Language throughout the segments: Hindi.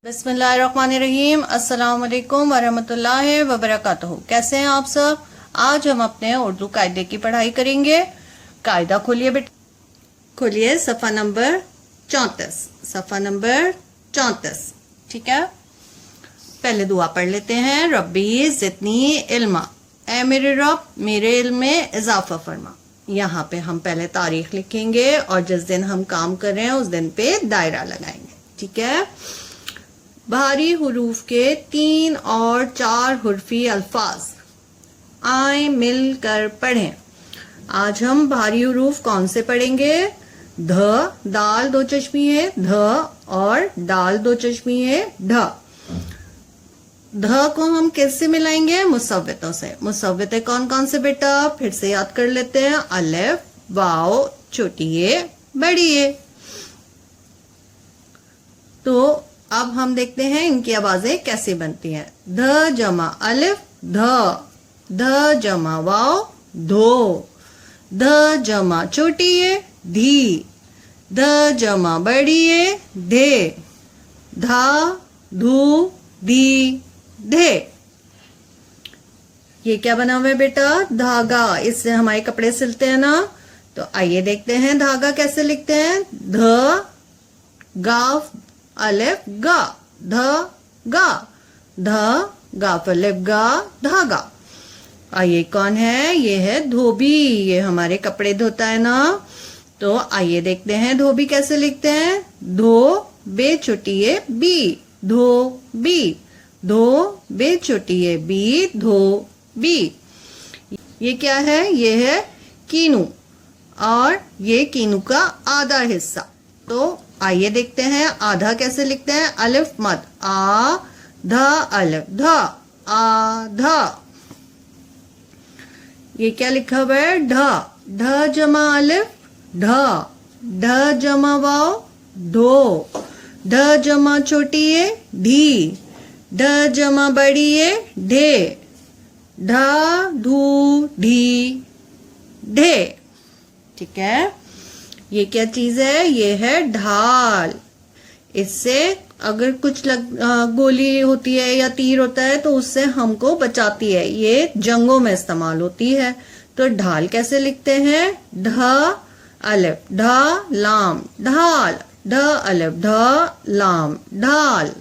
बिस्मिल्लाहिर्रहमानिर्रहीम। अस्सलाम वालेकुम वरहमतुल्लाहि वबरकातुहू। कैसे हैं आप सब? आज हम अपने उर्दू कायदे की पढ़ाई करेंगे। कायदा खोलिए बेटा, खोलिए सफ़ा नंबर 34, सफ़ा नंबर 34। ठीक है, पहले दुआ पढ़ लेते हैं। रब्बी ज़िदनी इल्मा, ऐ मेरे रब मेरे इल्म में इजाफा फरमा। यहाँ पे हम पहले तारीख लिखेंगे और जिस दिन हम काम कर रहे हैं उस दिन पे दायरा लगाएंगे। ठीक है, भारी हुरूफ के 3 और 4 हुर्फी अल्फाज आए मिलकर पढ़ें। आज हम भारी हुरूफ कौन से पढ़ेंगे? ध, दाल दो चश्मी है ध, और दाल दो चश्मी है ढ। ध को हम किससे मिलाएंगे? मुसव्वितों से। मुसव्विते कौन कौन से बेटा? फिर से याद कर लेते हैं। अलिफ, वाओ, छोटी ए, बड़ी ए। तो अब हम देखते हैं इनकी आवाजें कैसे बनती हैं। ध जमा अलिफ ध, ध जमा वाओ धो, ध जमा छोटी ए धी, ध जमा बड़ी ए धे, धा धू धी धे। ये क्या बना हुआ है बेटा? धागा। इससे हमारे कपड़े सिलते हैं ना। तो आइए देखते हैं धागा कैसे लिखते हैं। ध गाफ अलिफ गा, ध गा, ध गाफ अलिफ गा, धागा। आइए कौन है? ये है धोबी। ये हमारे कपड़े धोता है ना। तो आइए देखते हैं धोबी कैसे लिखते हैं। धो बे छोटी ए बी, धो बी, धो बे छोटी ए बी, धो बी। ये क्या है? ये है कीनू, और ये कीनू का आधा हिस्सा। तो आइए देखते हैं आधा कैसे लिखते हैं। अलिफ मद आ ध अलिफ ध, आधा। ये क्या लिखा हुआ है? ढ, ढ जमा अलिफ ढ, ढ जमा वाओ धो, ढ जमा छोटी ए ढी, ढ जमा बड़ी ए ढे, ढा धू ढी ढे। ठीक है, ये क्या चीज है? ये है ढाल। इससे अगर कुछ गोली होती है या तीर होता है तो उससे हमको बचाती है। ये जंगों में इस्तेमाल होती है। तो ढाल कैसे लिखते हैं? ढ अलिफ ढ लाम ढाल, ढ अलिफ ढ लाम ढाल।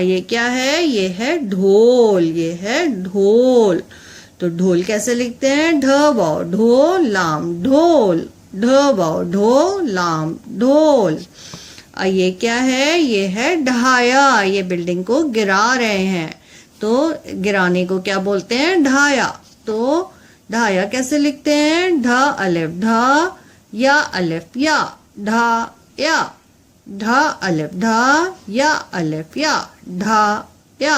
ये क्या है? ये है ढोल। ये है ढोल। तो ढोल कैसे लिखते हैं? ढ वाओ ढो लाम ढोल, ढ वाओ ढो लाम ढोल। ये क्या है? ये है ढाया। ये बिल्डिंग को गिरा रहे हैं, तो गिराने को क्या बोलते हैं? ढाया। तो ढाया कैसे लिखते हैं? ढ अलिफ ढ या अलिफ या, ढा या, ढ अलिफ ढ या अलिफ या, ढा या।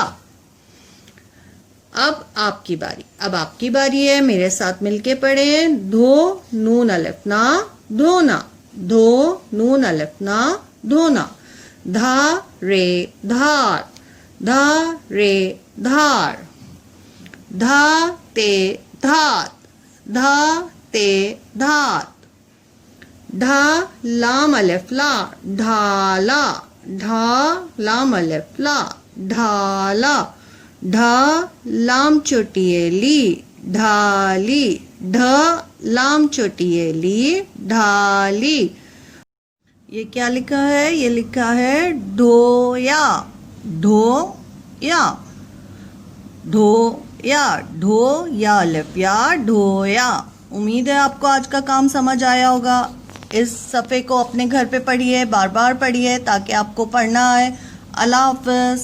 अब आपकी बारी। अब आपकी बारी है। मेरे साथ मिलके पढ़े। धो नून अलिफ ना धोना, धो नून अलिफ ना धोना। धा रे धार, धा रे धार। धा ते धात, धा ते धात। ढा लाम अलिफ ला ढाला, ढा लाम अलिफ ला ढाला। ढा लाम छोटी ए ली ढाली, ढ लाम छोटी ए ली ढाली। ये क्या लिखा है? ये लिखा है ढोया, ढोया, ढोया, ढो या अलिफ या ढोया। उम्मीद है आपको आज का काम समझ आया होगा। इस सफ़े को अपने घर पे पढ़िए, बार बार पढ़िए ताकि आपको पढ़ना आए। अल्लाह हाफ़िज़।